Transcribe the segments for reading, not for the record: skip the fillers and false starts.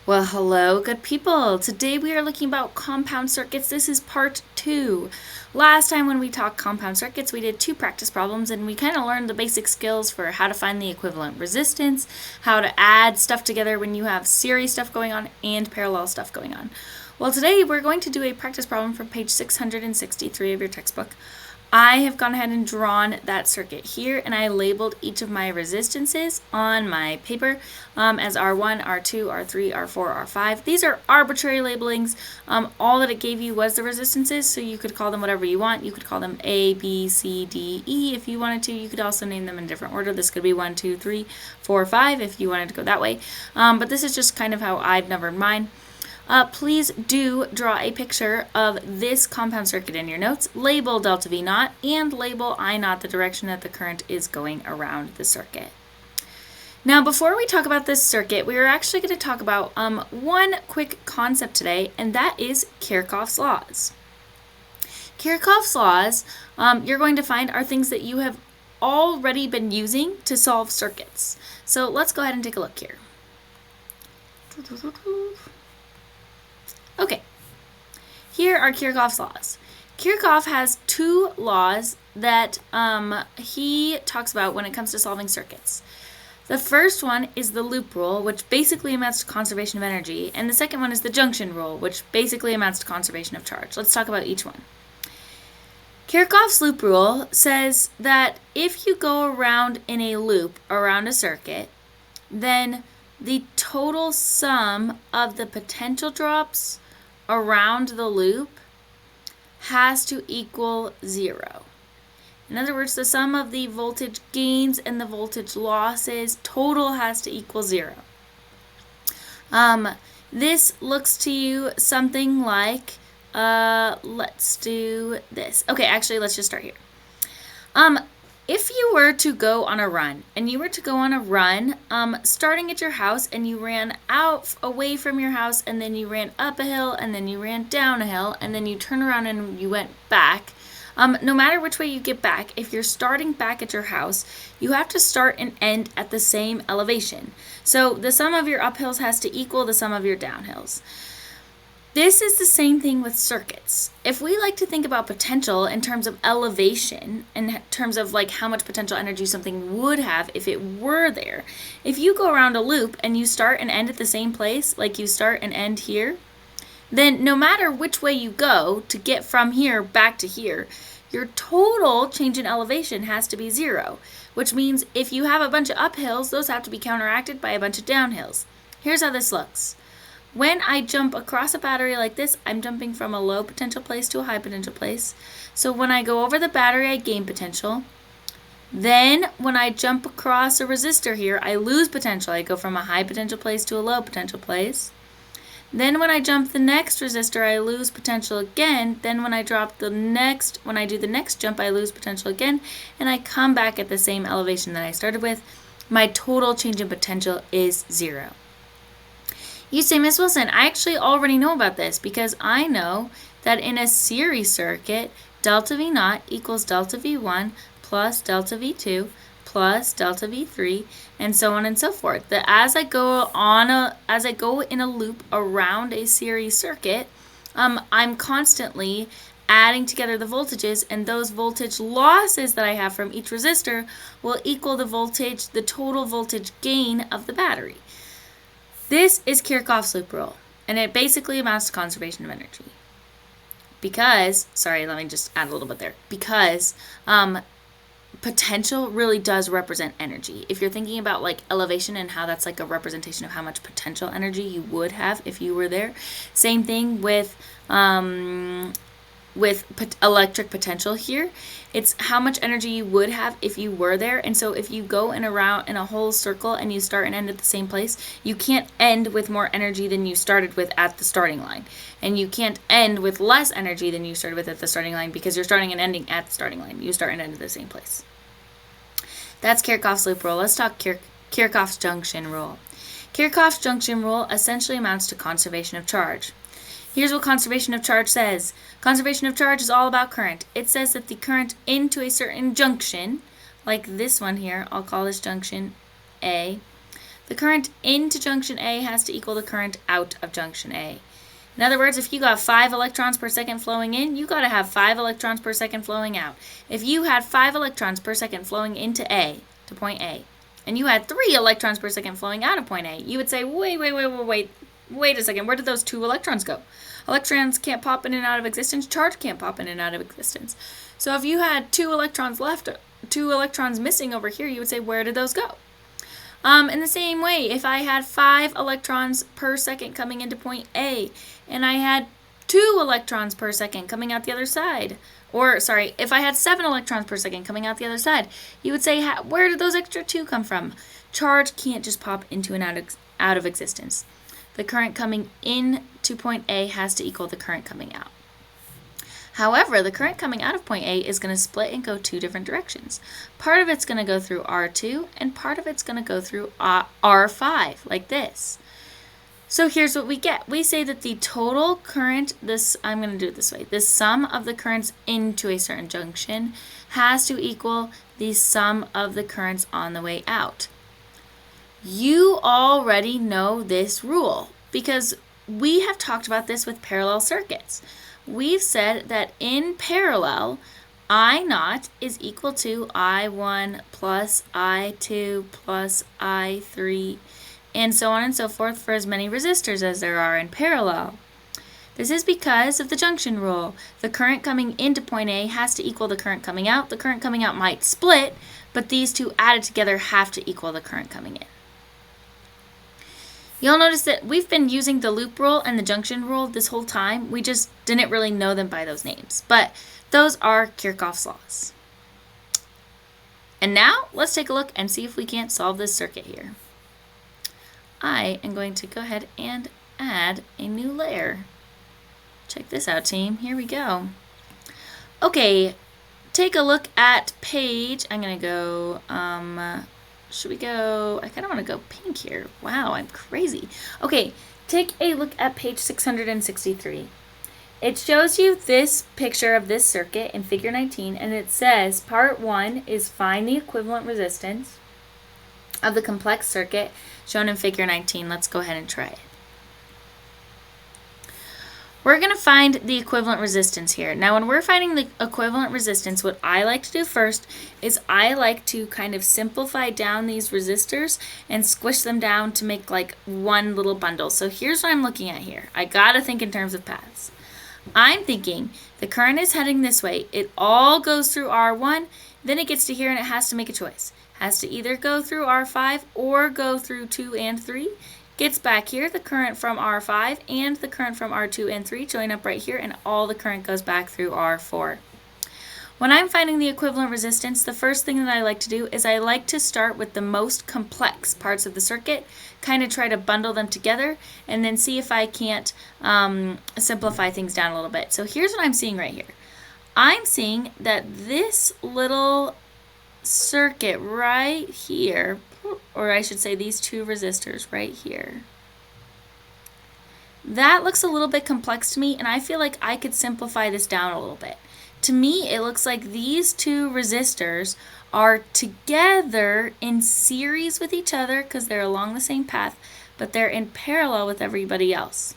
Well, hello, good people. Today we are looking about compound circuits. This is part 2. Last time when we talked compound circuits, we did 2 practice problems and we kind of learned the basic skills for how to find the equivalent resistance, how to add stuff together when you have series stuff going on and parallel stuff going on. Well, today we're going to do a practice problem from page 663 of your textbook. I have gone ahead and drawn that circuit here, and I labeled each of my resistances on my paper as R1, R2, R3, R4, R5. These are arbitrary labelings. All that it gave you was the resistances, so you could call them whatever you want. You could call them A, B, C, D, E if you wanted to. You could also name them in different order. This could be 1, 2, 3, 4, 5 if you wanted to go that way. But this is just kind of how I've numbered mine. Please do draw a picture of this compound circuit in your notes, label delta V naught, and label I naught the direction that the current is going around the circuit. Now, before we talk about this circuit, we are actually going to talk about one quick concept today, and that is Kirchhoff's laws. Kirchhoff's laws, you're going to find, are things that you have already been using to solve circuits. So let's go ahead and take a look here. Okay, here are Kirchhoff's laws. Kirchhoff has 2 laws that he talks about when it comes to solving circuits. The first one is the loop rule, which basically amounts to conservation of energy, and the second one is the junction rule, which basically amounts to conservation of charge. Let's talk about each one. Kirchhoff's loop rule says that if you go around in a loop around a circuit, then the total sum of the potential drops around the loop has to equal 0. In other words, the sum of the voltage gains and the voltage losses total has to equal 0. This looks to you something like, let's do this. Okay, actually, let's just start here. If you were to go on a run, and you were to go on a run, starting at your house, and you ran out away from your house, and then you ran up a hill, and then you ran down a hill, and then you turn around and you went back, no matter which way you get back, if you're starting back at your house, you have to start and end at the same elevation. So the sum of your uphills has to equal the sum of your downhills. This is the same thing with circuits. If we like to think about potential in terms of elevation, in terms of like how much potential energy something would have if it were there, if you go around a loop and you start and end at the same place, like you start and end here, then no matter which way you go to get from here back to here, your total change in elevation has to be 0, which means if you have a bunch of uphills, those have to be counteracted by a bunch of downhills. Here's how this looks. When I jump across a battery like this, I'm jumping from a low potential place to a high potential place. So when I go over the battery, I gain potential. Then when I jump across a resistor here, I lose potential. I go from a high potential place to a low potential place. Then when I jump the next resistor, I lose potential again. Then when I do the next jump, I lose potential again. And I come back at the same elevation that I started with. My total change in potential is 0. You say, Ms. Wilson, I actually already know about this because I know that in a series circuit, delta V naught equals delta V1 plus delta V2 plus delta V3, and so on and so forth. That as I go in a loop around a series circuit, I'm constantly adding together the voltages, and those voltage losses that I have from each resistor will equal the total voltage gain of the battery. This is Kirchhoff's loop rule, and it basically amounts to conservation of energy. Let me just add a little bit there. Because potential really does represent energy. If you're thinking about like elevation and how that's like a representation of how much potential energy you would have if you were there. Same thing with electric potential here. It's how much energy you would have if you were there. And so if you go in a whole circle and you start and end at the same place, you can't end with more energy than you started with at the starting line. And you can't end with less energy than you started with at the starting line because you're starting and ending at the starting line. You start and end at the same place. That's Kirchhoff's loop rule. Let's talk Kirchhoff's junction rule. Kirchhoff's junction rule essentially amounts to conservation of charge. Here's what conservation of charge says. Conservation of charge is all about current. It says that the current into a certain junction, like this one here, I'll call this junction A, The current into junction A has to equal the current out of junction A. In other words, if you got 5 electrons per second flowing in, you got to have 5 electrons per second flowing out. If you had 5 electrons per second flowing into A, to point A, and you had 3 electrons per second flowing out of point A, you would say, wait a second, where did those 2 electrons go? Electrons can't pop in and out of existence, charge can't pop in and out of existence. So if you had 2 electrons left, 2 electrons missing over here, you would say, where did those go? In the same way, if I had 5 electrons per second coming into point A, and I had 2 electrons per second coming out the other side, or sorry, if I had 7 electrons per second coming out the other side, you would say, where did those extra 2 come from? Charge can't just pop into and out of existence. The current coming in to point A has to equal the current coming out. However, the current coming out of point A is going to split and go 2 different directions. Part of it's going to go through R2, and part of it's going to go through R5, like this. So here's what we get. We say that the total current, I'm going to do it this way, the sum of the currents into a certain junction has to equal the sum of the currents on the way out. You already know this rule because we have talked about this with parallel circuits. We've said that in parallel, I0 is equal to I1 plus I2 plus I3, and so on and so forth for as many resistors as there are in parallel. This is because of the junction rule. The current coming into point A has to equal the current coming out. The current coming out might split, but these two added together have to equal the current coming in. You'll notice that we've been using the loop rule and the junction rule this whole time. We just didn't really know them by those names, but those are Kirchhoff's laws. And now let's take a look and see if we can't solve this circuit here. I am going to go ahead and add a new layer. Check this out, team. Here we go. Okay, take a look at page. I'm going to go, should we go, I kind of want to go pink here. Wow, I'm crazy. Okay, take a look at page 663. It shows you this picture of this circuit in figure 19, and it says part 1 is find the equivalent resistance of the complex circuit shown in figure 19. Let's go ahead and try it. We're going to find the equivalent resistance here. Now, when we're finding the equivalent resistance, what I like to do first is I like to kind of simplify down these resistors and squish them down to make like one little bundle. So here's what I'm looking at here. I got to think in terms of paths. I'm thinking the current is heading this way. It all goes through R1. Then it gets to here and it has to make a choice. It has to either go through R5 or go through 2 and 3. Gets back here, the current from R5 and the current from R2 and 3 join up right here, and all the current goes back through R4. When I'm finding the equivalent resistance, the first thing that I like to do is I like to start with the most complex parts of the circuit, kind of try to bundle them together, and then see if I can't simplify things down a little bit. So here's what I'm seeing right here. I'm seeing that this little circuit right here, or I should say these 2 resistors right here, that looks a little bit complex to me, and I feel like I could simplify this down a little bit. To me, it looks like these 2 resistors are together in series with each other because they're along the same path, but they're in parallel with everybody else.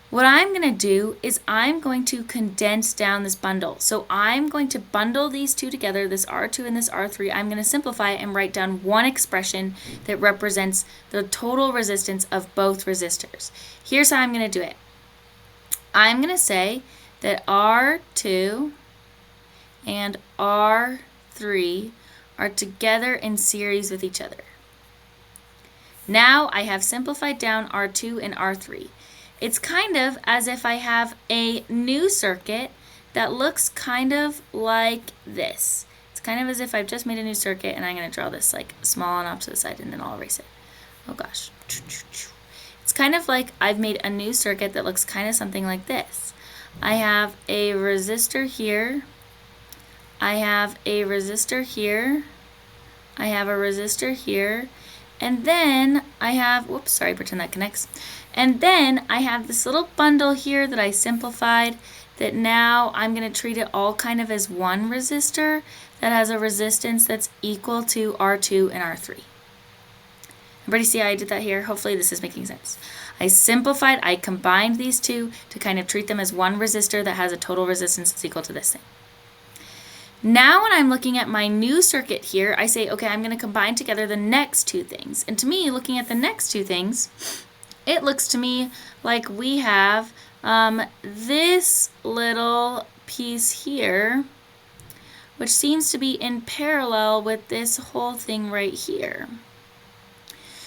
What I'm going to do is I'm going to condense down this bundle. So I'm going to bundle these 2 together, this R2 and this R3. I'm going to simplify it and write down one expression that represents the total resistance of both resistors. Here's how I'm going to do it. I'm going to say that R2 and R3 are together in series with each other. Now I have simplified down R2 and R3. It's kind of as if I have a new circuit that looks kind of like this. It's kind of as if I've just made a new circuit, and I'm going to draw this like small on opposite side, and then I'll erase it. Oh gosh. It's kind of like I've made a new circuit that looks kind of something like this. I have a resistor here. I have a resistor here. I have a resistor here. And then I have, whoops, sorry, pretend that connects. And then I have this little bundle here that I simplified that now I'm going to treat it all kind of as one resistor that has a resistance that's equal to R2 and R3. Everybody see how I did that here? Hopefully this is making sense. I simplified, I combined these two to kind of treat them as one resistor that has a total resistance that's equal to this thing. Now when I'm looking at my new circuit here, I say, okay, I'm going to combine together the next two things. And to me, looking at the next two things, it looks to me like we have this little piece here, which seems to be in parallel with this whole thing right here.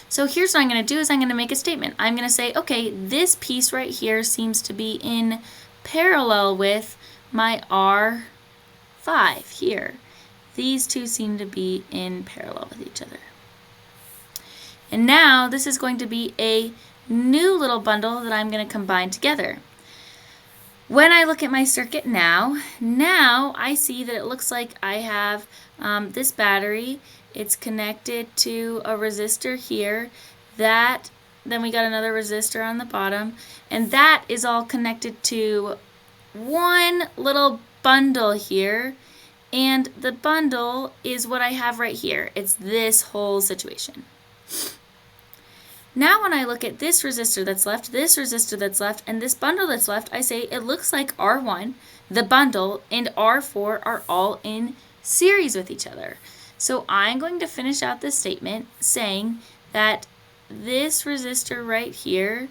So here's what I'm going to do is I'm going to make a statement. I'm going to say, okay, this piece right here seems to be in parallel with my R5 here. These two seem to be in parallel with each other. And now this is going to be a new little bundle that I'm going to combine together. When I look at my circuit now I see that it looks like I have this battery. It's connected to a resistor here. Then we got another resistor on the bottom, and that is all connected to one little bundle here, and the bundle is what I have right here. It's this whole situation. Now when I look at this resistor that's left, this resistor that's left, and this bundle that's left, I say it looks like R1, the bundle, and R4 are all in series with each other. So I'm going to finish out this statement saying that this resistor right here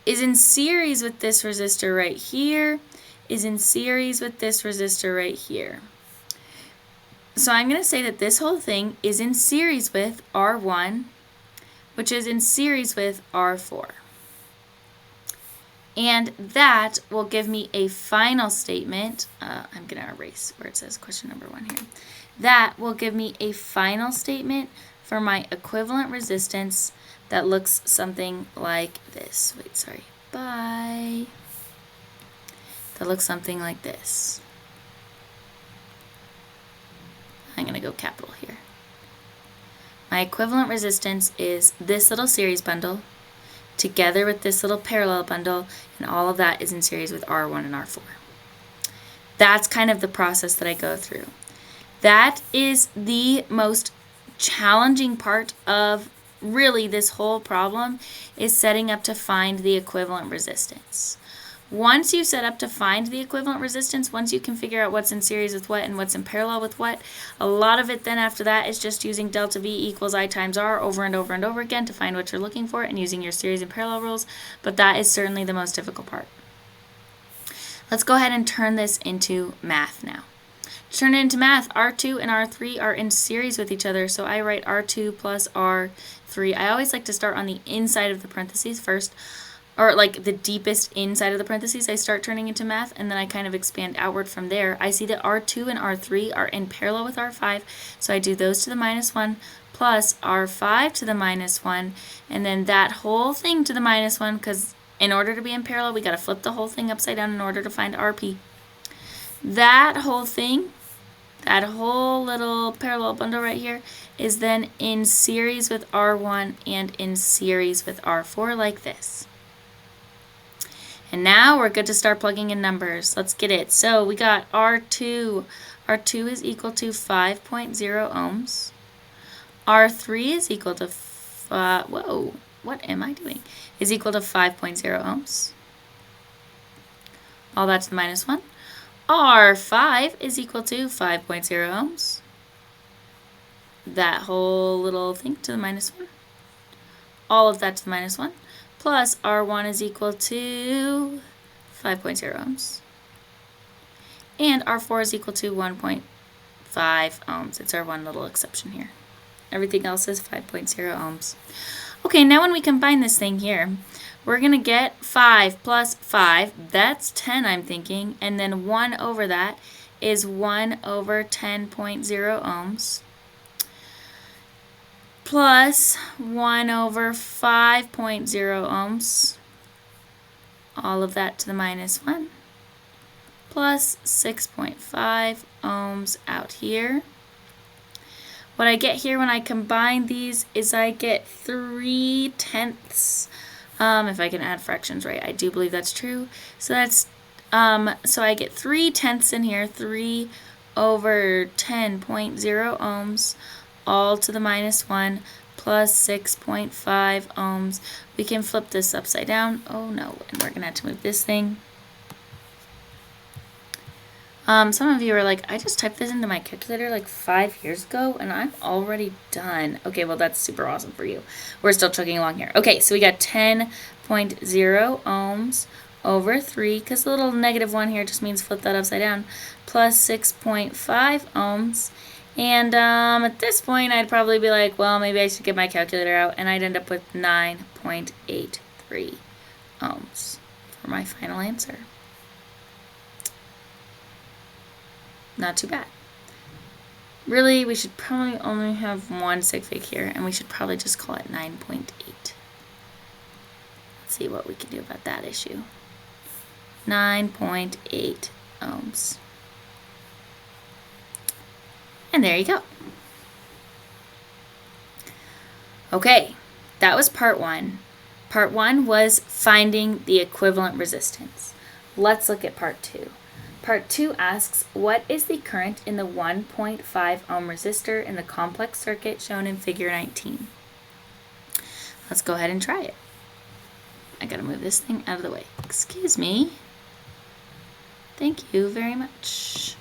is in series with this resistor right here, is in series with this resistor right here. So I'm going to say that this whole thing is in series with R1, which is in series with R4. And that will give me a final statement. I'm going to erase where it says question number 1 here. That will give me a final statement for my equivalent resistance that looks something like this. Wait, sorry. Bye. That looks something like this. I'm going to go capital here. My equivalent resistance is this little series bundle together with this little parallel bundle, and all of that is in series with R1 and R4. That's kind of the process that I go through. That is the most challenging part of really this whole problem, is setting up to find the equivalent resistance. Once you set up to find the equivalent resistance, once you can figure out what's in series with what and what's in parallel with what, a lot of it then after that is just using delta V equals I times R over and over and over again to find what you're looking for and using your series and parallel rules, but that is certainly the most difficult part. Let's go ahead and turn this into math now. To turn it into math, R2 and R3 are in series with each other, so I write R2 plus R3. I always like to start on the inside of the parentheses first, or like the deepest inside of the parentheses I start turning into math, and then I kind of expand outward from there. I see that R2 and R3 are in parallel with R5, so I do those to the minus 1 plus R5 to the minus 1, and then that whole thing to the minus 1, because in order to be in parallel, we got to flip the whole thing upside down in order to find RP. That whole thing, that whole little parallel bundle right here, is then in series with R1 and in series with R4 like this. And now we're good to start plugging in numbers. Let's get it. So we got R2. R2 is equal to 5.0 ohms. R3 is equal to, whoa, what am I doing? Is equal to 5.0 ohms. All that to the minus 1. R5 is equal to 5.0 ohms. That whole little thing to the minus 1. All of that to the minus 1. Plus R1 is equal to 5.0 ohms. And R4 is equal to 1.5 ohms. It's our one little exception here. Everything else is 5.0 ohms. Okay, now when we combine this thing here, we're going to get 5 plus 5. That's 10, I'm thinking. And then 1 over that is 1 over 10.0 ohms. Plus 1 over 5.0 ohms, all of that to the minus 1, plus 6.5 ohms out here. What I get here when I combine these is I get 3/10. If I can add fractions right, I do believe that's true. So that's so I get 3/10 in here, 3 over 10.0 ohms, all to the minus 1, plus 6.5 ohms. We can flip this upside down. Oh no, and we're gonna have to move this thing. Some of you are like, I just typed this into my calculator like 5 years ago and I'm already done. Okay, well that's super awesome for you. We're still chugging along here. Okay, so we got 10.0 ohms over 3, because the little -1 here just means flip that upside down, plus 6.5 ohms. And at this point, I'd probably be like, well, maybe I should get my calculator out, and I'd end up with 9.83 ohms for my final answer. Not too bad. Really, we should probably only have one sig fig here, and we should probably just call it 9.8. Let's see what we can do about that issue. 9.8 ohms. And there you go. Okay, that was part 1. Part 1 was finding the equivalent resistance. Let's look at part 2. Part 2 asks, what is the current in the 1.5 ohm resistor in the complex circuit shown in figure 19? Let's go ahead and try it. I gotta move this thing out of the way. Excuse me. Thank you very much.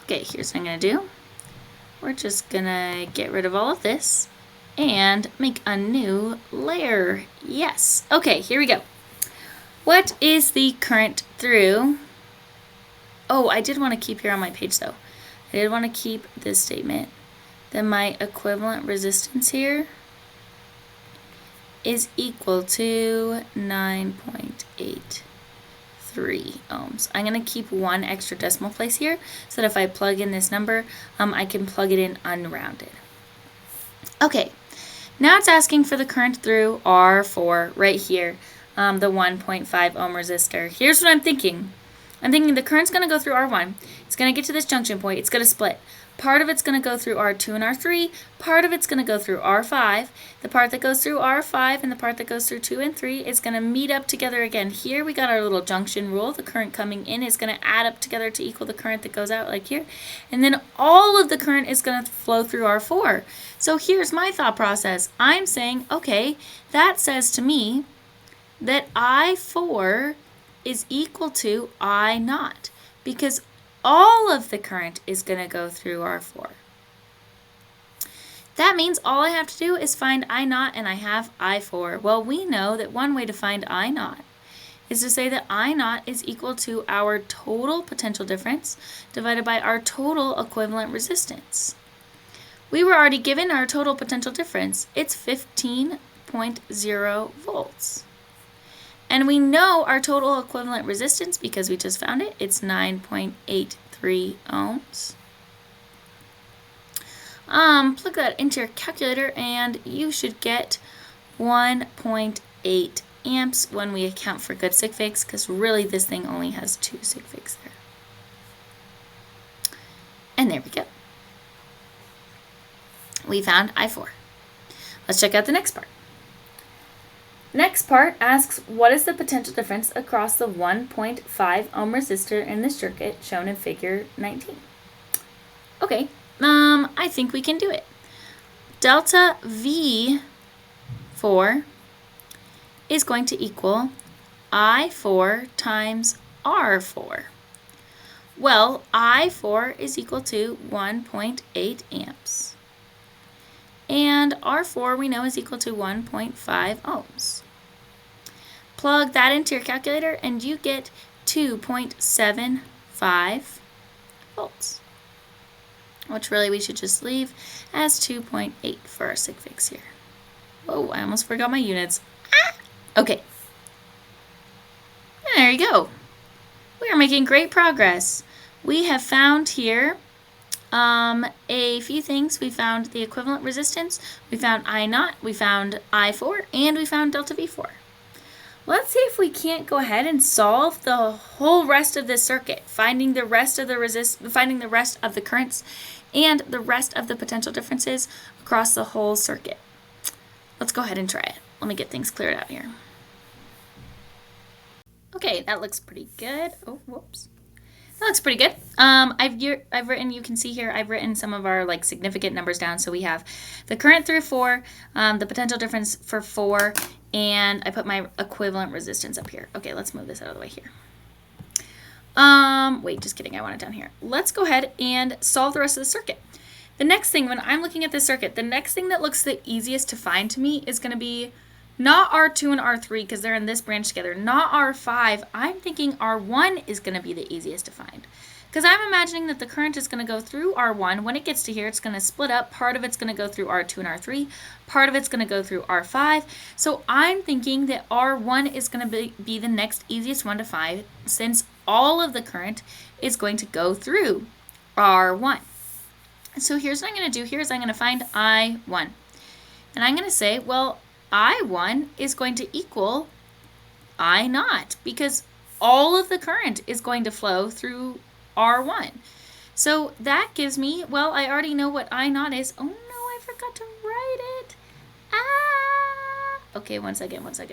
Okay, here's what I'm gonna do. We're just gonna get rid of all of this and make a new layer. Yes. Okay, here we go. What is the current through? Oh, I did want to keep here on my page though. I did want to keep this statement. Then my equivalent resistance here is equal to 9.83 ohms. I'm going to keep one extra decimal place here so that if I plug in this number, I can plug it in unrounded. Okay, now it's asking for the current through R4 right here, the 1.5 ohm resistor. Here's what I'm thinking. I'm thinking the current's going to go through R1. It's going to get to this junction point. It's going to split. Part of it's going to go through R2 and R3. Part of it's going to go through R5. The part that goes through R5 and the part that goes through 2 and 3 is going to meet up together again. Here we got our little junction rule. The current coming in is going to add up together to equal the current that goes out, like here. And then all of the current is going to flow through R4. So here's my thought process. I'm saying, okay, that says to me that I4 is equal to I naught, because all of the current is going to go through R4. That means all I have to do is find I naught, and I have I4. Well, we know that one way to find I naught is to say that I naught is equal to our total potential difference divided by our total equivalent resistance. We were already given our total potential difference. It's 15.0 volts. And we know our total equivalent resistance because we just found it. It's 9.83 ohms. Plug that into your calculator and you should get 1.8 amps when we account for good sig figs, because really this thing only has 2 sig figs there. And there we go. We found I4. Let's check out the next part. Next part asks, what is the potential difference across the 1.5 ohm resistor in the circuit shown in figure 19? Okay, I think we can do it. Delta V4 is going to equal I4 times R4. Well, I4 is equal to 1.8 amps. And R4 we know is equal to 1.5 ohms. Plug that into your calculator and you get 2.75 volts, which really we should just leave as 2.8 for our sig figs here. Oh, I almost forgot my units. Okay. And there you go. We are making great progress. We have found here a few things. We found the equivalent resistance, we found I naught, we found I4, and we found delta V4. Let's see if we can't go ahead and solve the whole rest of this circuit, finding the rest of the currents and the rest of the potential differences across the whole circuit. Let's go ahead and try it. Let me get things cleared out here. Okay, that looks pretty good. Oh, whoops. That looks pretty good. I've written, you can see here, I've written some of our like significant numbers down. So we have the current through 4, the potential difference for 4, and I put my equivalent resistance up here. Okay, let's move this out of the way here. Wait, just kidding. I want it down here. Let's go ahead and solve the rest of the circuit. The next thing, when I'm looking at this circuit, the next thing that looks the easiest to find to me is going to be not R2 and R3 because they're in this branch together, not R5. I'm thinking R1 is going to be the easiest to find because I'm imagining that the current is going to go through R1. When it gets to here, it's going to split up. Part of it's going to go through R2 and R3. Part of it's going to go through R5. So I'm thinking that R1 is going to be the next easiest one to find since all of the current is going to go through R1. So here's what I'm going to do here is I'm going to find I1. And I'm going to say, well, I1 is going to equal I0 because all of the current is going to flow through R1. So that gives me, well, I already know what I0 is. Oh no, I forgot to write it. Ah! Okay, one second. Let's write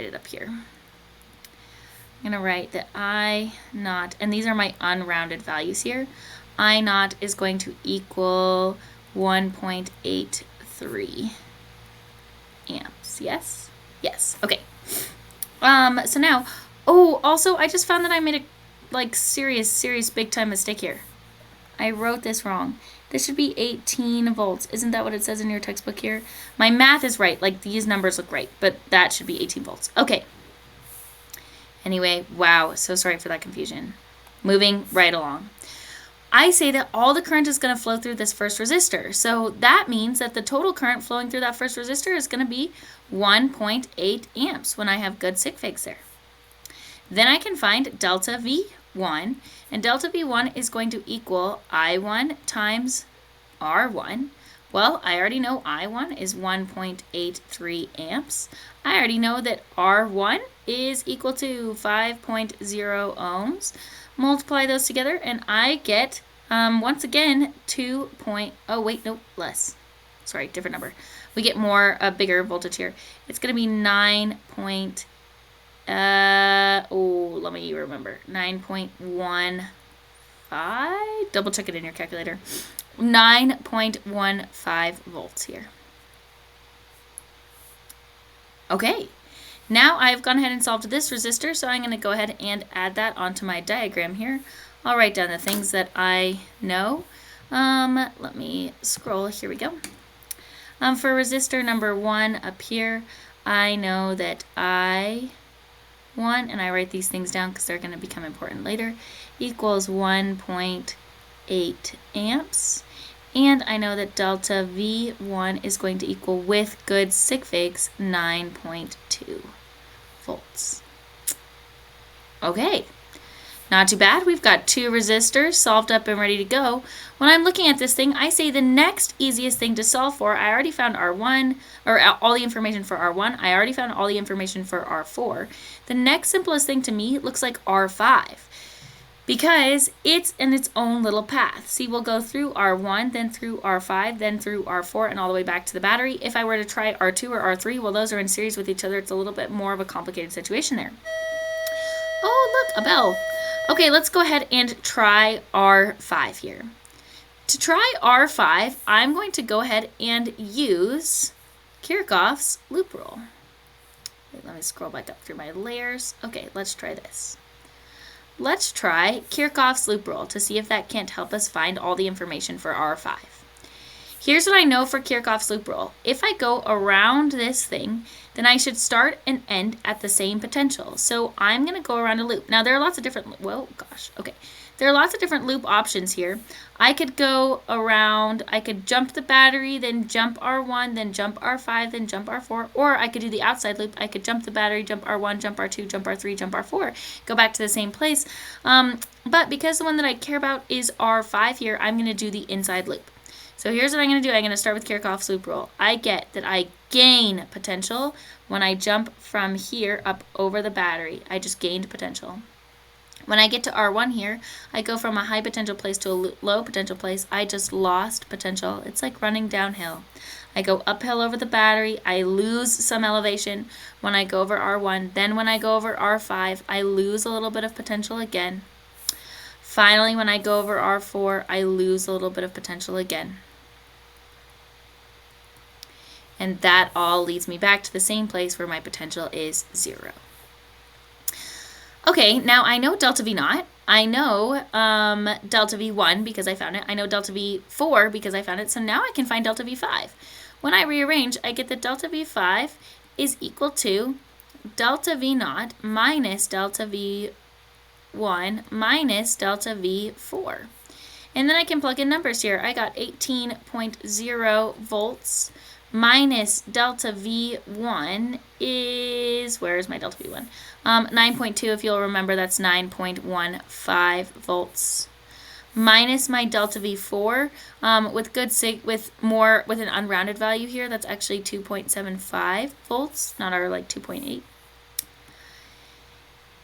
it up here. I'm going to write that I0, and these are my unrounded values here. I0 is going to equal 1.83 amps. Yes? Yes. Okay. So now, also I just found that I made a serious big time mistake here. I wrote this wrong. This should be 18 volts. Isn't that what it says in your textbook here? My math is right. Like these numbers look right, but that should be 18 volts. Okay. Anyway, wow, so sorry for that confusion. Moving right along. I say that all the current is going to flow through this first resistor. So that means that the total current flowing through that first resistor is going to be 1.8 amps when I have good sig figs there. Then I can find delta V1, and delta V1 is going to equal I1 times R1. Well, I already know I1 is 1.83 amps. I already know that R1 is equal to 5.0 ohms. Multiply those together, and I get, once again, less. Sorry, different number. We get a bigger voltage here. It's going to be 9.15. Double check it in your calculator. 9.15 volts here. Okay, now I've gone ahead and solved this resistor, so I'm going to go ahead and add that onto my diagram here. I'll write down the things that I know. Let me scroll. Here we go. For resistor number 1 up here, I know that I1, and I write these things down because they're going to become important later, equals 1.8 amps. And I know that delta V1 is going to equal, with good sig figs, 9.2 volts. Okay, not too bad. We've got 2 resistors solved up and ready to go. When I'm looking at this thing, I say the next easiest thing to solve for, I already found R1, or all the information for R1. I already found all the information for R4. The next simplest thing to me looks like R5. Because it's in its own little path. See, we'll go through R1, then through R5, then through R4, and all the way back to the battery. If I were to try R2 or R3, well, those are in series with each other. It's a little bit more of a complicated situation there. Oh, look, a bell. Okay, let's go ahead and try R5 here. To try R5, I'm going to go ahead and use Kirchhoff's loop rule. Wait, let me scroll back up through my layers. Okay, let's try this. Let's try Kirchhoff's loop rule to see if that can't help us find all the information for R5. Here's what I know for Kirchhoff's loop rule. If I go around this thing, then I should start and end at the same potential. So I'm going to go around a loop. Now there are lots of different, there are lots of different loop options here. I could go around, I could jump the battery, then jump R1, then jump R5, then jump R4, or I could do the outside loop. I could jump the battery, jump R1, jump R2, jump R3, jump R4, go back to the same place. But because the one that I care about is R5 here, I'm going to do the inside loop. So here's what I'm going to do. I'm going to start with Kirchhoff's loop rule. I get that I gain potential when I jump from here up over the battery. I just gained potential. When I get to R1 here, I go from a high potential place to a low potential place. I just lost potential. It's like running downhill. I go uphill over the battery. I lose some elevation when I go over R1. Then when I go over R5, I lose a little bit of potential again. Finally, when I go over R4, I lose a little bit of potential again. And that all leads me back to the same place where my potential is 0. Okay, now I know delta V naught. I know delta V1 because I found it. I know delta V4 because I found it. So now I can find delta V5. When I rearrange, I get that delta V5 is equal to delta V naught minus delta V1 minus delta V4. And then I can plug in numbers here. I got 18.0 volts minus delta V1 is, where is my delta V1? 9.2, if you'll remember, that's 9.15 volts. Minus my delta V4, with an unrounded value here, that's actually 2.75 volts, not our 2.8.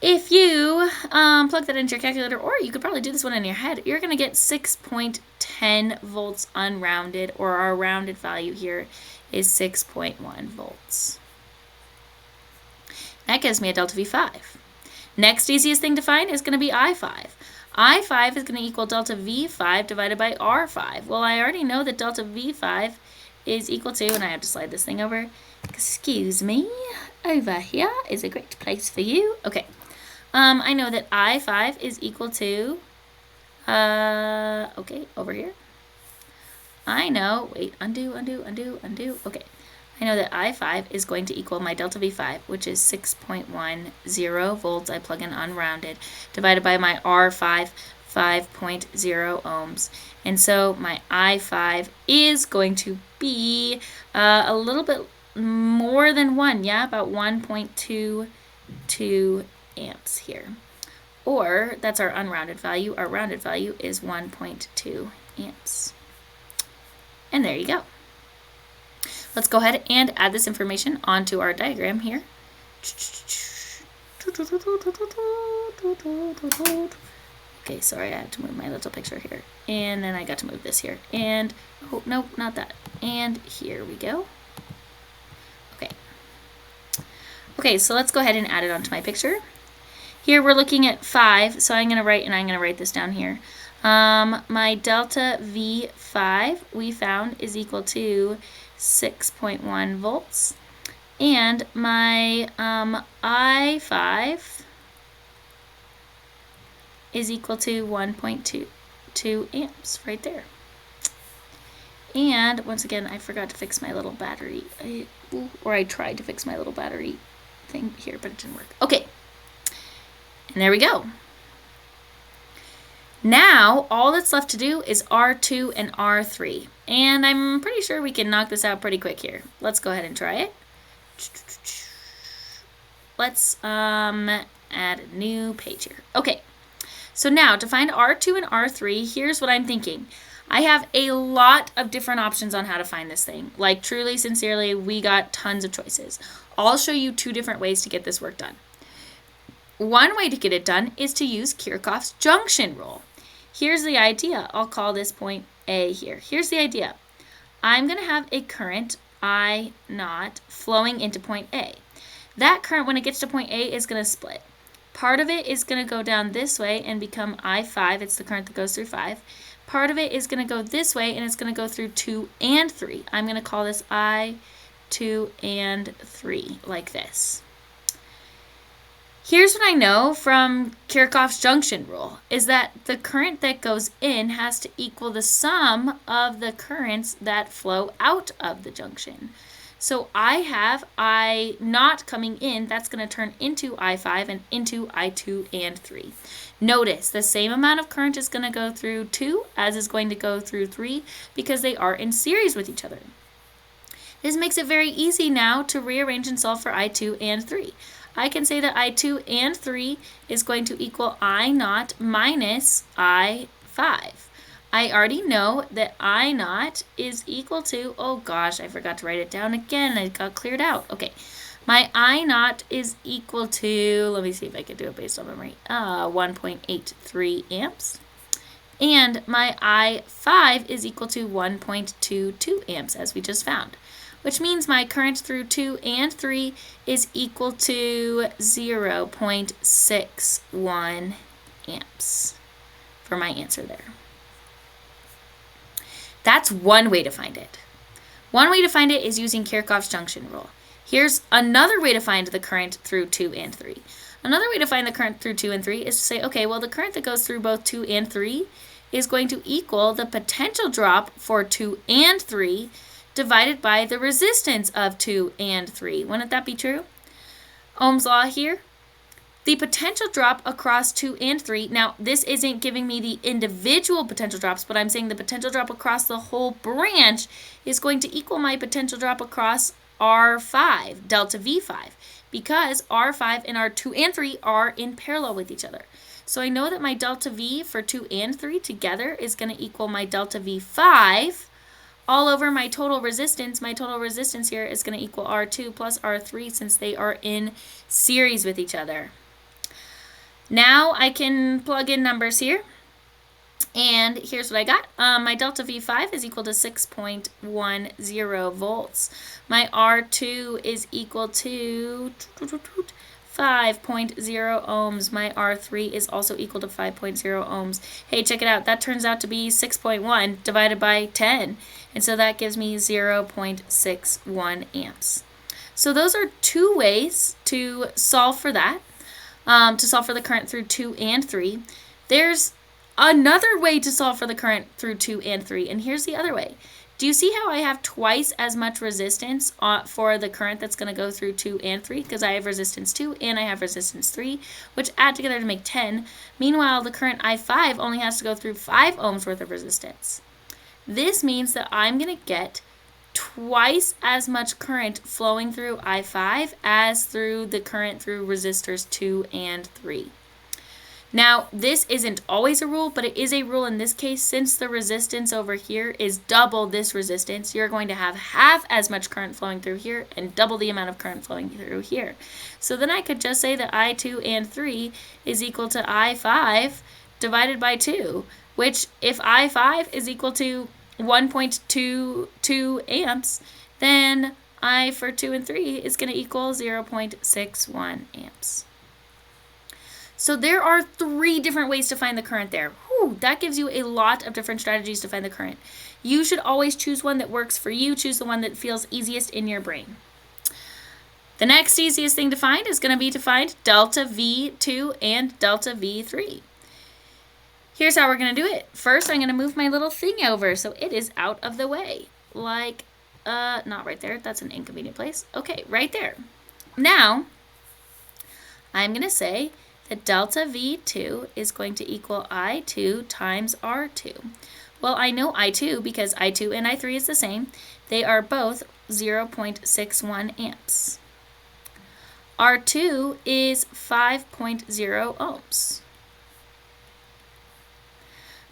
If you plug that into your calculator, or you could probably do this one in your head, you're going to get 6.10 volts unrounded, or our rounded value here is 6.1 volts. That gives me a delta V5. Next easiest thing to find is going to be I5. I5 is going to equal delta V5 divided by R5. Well, I already know that delta V5 is equal to, and I have to slide this thing over, excuse me, over here is a great place for you. Okay. I know that I5 is equal to, okay, over here. I know, wait, undo. Okay. I know that I5 is going to equal my delta V5, which is 6.10 volts. I plug in unrounded, divided by my R5, 5.0 ohms. And so my I5 is going to be a little bit more than 1, yeah, about 1.22 amps here. Or that's our unrounded value. Our rounded value is 1.2 amps. And there you go. Let's go ahead and add this information onto our diagram here. Okay, sorry, I had to move my little picture here. And then I got to move this here. And, oh, no, not that. And here we go. Okay. Okay, so let's go ahead and add it onto my picture. Here we're looking at 5, so I'm going to write this down here. My delta V5 we found is equal to 6.1 volts, and my I5 is equal to 1.22 amps right there. And once again, I forgot to fix my little battery, or I tried to fix my little battery thing here, but it didn't work. Okay, and there we go. Now, all that's left to do is R2 and R3. And I'm pretty sure we can knock this out pretty quick here. Let's go ahead and try it. Let's add a new page here. Okay, so now to find R2 and R3, here's what I'm thinking. I have a lot of different options on how to find this thing. Like, truly, sincerely, we got tons of choices. I'll show you 2 different ways to get this work done. One way to get it done is to use Kirchhoff's junction rule. Here's the idea. I'll call this point A here. Here's the idea. I'm going to have a current I naught flowing into point A. That current, when it gets to point A, is going to split. Part of it is going to go down this way and become I5. It's the current that goes through 5. Part of it is going to go this way, and it's going to go through 2 and 3. I'm going to call this I, 2, and 3, like this. Here's what I know from Kirchhoff's junction rule, is that the current that goes in has to equal the sum of the currents that flow out of the junction. So I have I naught coming in, that's going to turn into I5 and into I2 and 3. Notice the same amount of current is going to go through 2 as is going to go through 3 because they are in series with each other. This makes it very easy now to rearrange and solve for I2 and 3. I can say that I2 and 3 is going to equal I naught minus I5. I already know that I naught is equal to, oh gosh, I forgot to write it down again. It got cleared out. Okay. My I naught is equal to, let me see if I can do it based on memory, 1.83 amps. And my I5 is equal to 1.22 amps, as we just found, which means my current through 2 and 3 is equal to 0.61 amps for my answer there. That's one way to find it. One way to find it is using Kirchhoff's junction rule. Here's another way to find the current through 2 and 3. Another way to find the current through 2 and 3 is to say, okay, well, the current that goes through both 2 and 3 is going to equal the potential drop for 2 and 3 divided by the resistance of 2 and 3. Wouldn't that be true? Ohm's law here. The potential drop across 2 and 3, now this isn't giving me the individual potential drops, but I'm saying the potential drop across the whole branch is going to equal my potential drop across R5, delta V5, because R5 and R2 and 3 are in parallel with each other. So I know that my delta V for 2 and 3 together is going to equal my delta V5 all over my total resistance. My total resistance here is going to equal R2 plus R3 since they are in series with each other. Now I can plug in numbers here. And here's what I got. My delta V5 is equal to 6.10 volts. My R2 is equal to 5.0 ohms. My R3 is also equal to 5.0 ohms. Hey, check it out. That turns out to be 6.1 divided by 10. And so that gives me 0.61 amps. So those are two ways to solve for that, to solve for the current through 2 and 3. There's another way to solve for the current through 2 and 3, and here's the other way. Do you see how I have twice as much resistance for the current that's going to go through 2 and 3? Because I have resistance 2 and I have resistance 3, which add together to make 10. Meanwhile, the current I5 only has to go through 5 ohms worth of resistance. This means that I'm going to get twice as much current flowing through I5 as through the current through resistors 2 and 3. Now, this isn't always a rule, but it is a rule in this case. Since the resistance over here is double this resistance, you're going to have half as much current flowing through here and double the amount of current flowing through here. So then I could just say that I2 and 3 is equal to I5 divided by 2, which if I5 is equal to 1.22 amps, then I for 2 and 3 is going to equal 0.61 amps. So there are 3 different ways to find the current there. Whew, that gives you a lot of different strategies to find the current. You should always choose one that works for you. Choose the one that feels easiest in your brain. The next easiest thing to find is going to be to find delta V2 and delta V3. Here's how we're going to do it. First, I'm going to move my little thing over so it is out of the way. Like, not right there. That's an inconvenient place. Okay, right there. Now, I'm going to say that delta V2 is going to equal I2 times R2. Well, I know I2 because I2 and I3 is the same. They are both 0.61 amps. R2 is 5.0 ohms.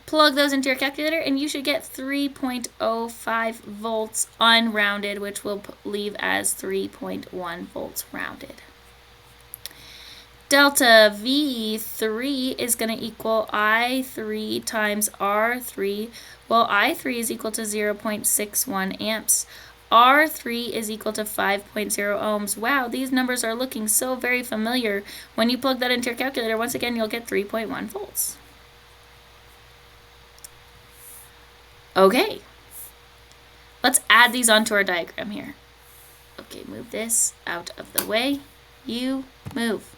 Plug those into your calculator and you should get 3.05 volts unrounded, which will leave as 3.1 volts rounded. Delta V3 is going to equal I3 times R3. Well, I3 is equal to 0.61 amps. R3 is equal to 5.0 ohms. Wow, these numbers are looking so very familiar. When you plug that into your calculator, once again, you'll get 3.1 volts. Okay, let's add these onto our diagram here. Okay, move this out of the way. You move.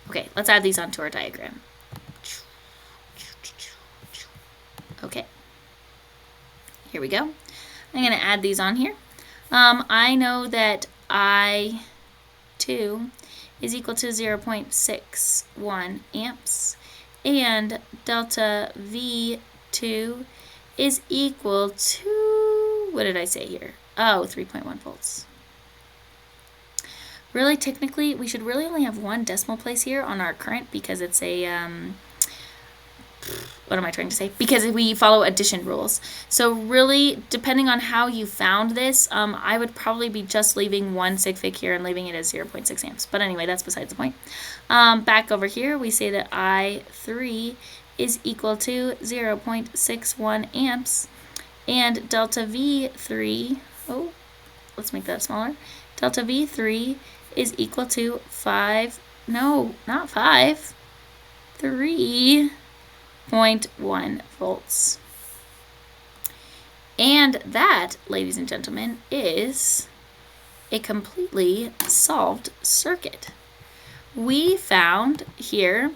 Okay, let's add these onto our diagram. Okay, here we go. I'm going to add these on here. I know that I2 is equal to 0.61 amps. And delta V2 is equal to, what did I say here? Oh, 3.1 volts. Really, technically, we should really only have one decimal place here on our current because it's a what am I trying to say? Because we follow addition rules. So really, depending on how you found this, I would probably be just leaving one sig fig here and leaving it as 0.6 amps. But anyway, that's besides the point. Back over here, we say that I3 is equal to 0.61 amps. And delta V3, let's make that smaller. Delta V3 is equal to 3.1 volts. And that, ladies and gentlemen, is a completely solved circuit. We found here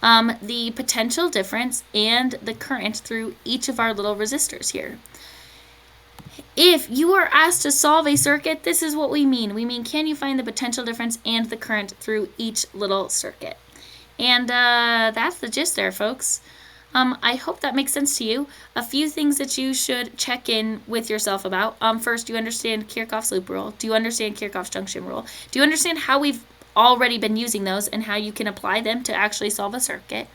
the potential difference and the current through each of our little resistors here. If you are asked to solve a circuit, this is what we mean. We mean, can you find the potential difference and the current through each little circuit? And that's the gist there, folks. I hope that makes sense to you. A few things that you should check in with yourself about. First, do you understand Kirchhoff's loop rule? Do you understand Kirchhoff's junction rule? Do you understand how we've already been using those and how you can apply them to actually solve a circuit?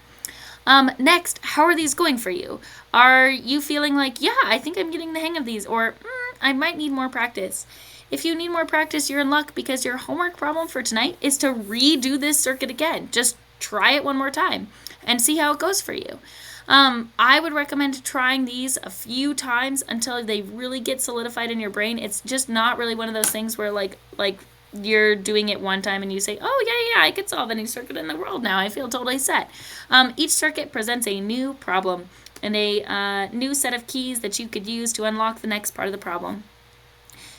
Next, how are these going for you? Are you feeling like, yeah, I think I'm getting the hang of these, or I might need more practice? If you need more practice, you're in luck, because your homework problem for tonight is to redo this circuit again. Just try it one more time and see how it goes for you. I would recommend trying these a few times until they really get solidified in your brain. It's just not really one of those things where like you're doing it one time and you say, oh, yeah, I could solve any circuit in the world now. I feel totally set. Each circuit presents a new problem and a new set of keys that you could use to unlock the next part of the problem.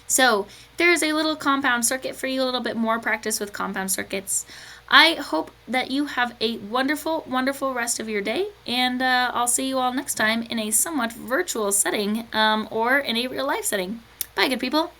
So there's a little compound circuit for you, a little bit more practice with compound circuits. I hope that you have a wonderful, wonderful rest of your day, and I'll see you all next time in a somewhat virtual setting or in a real life setting. Bye, good people.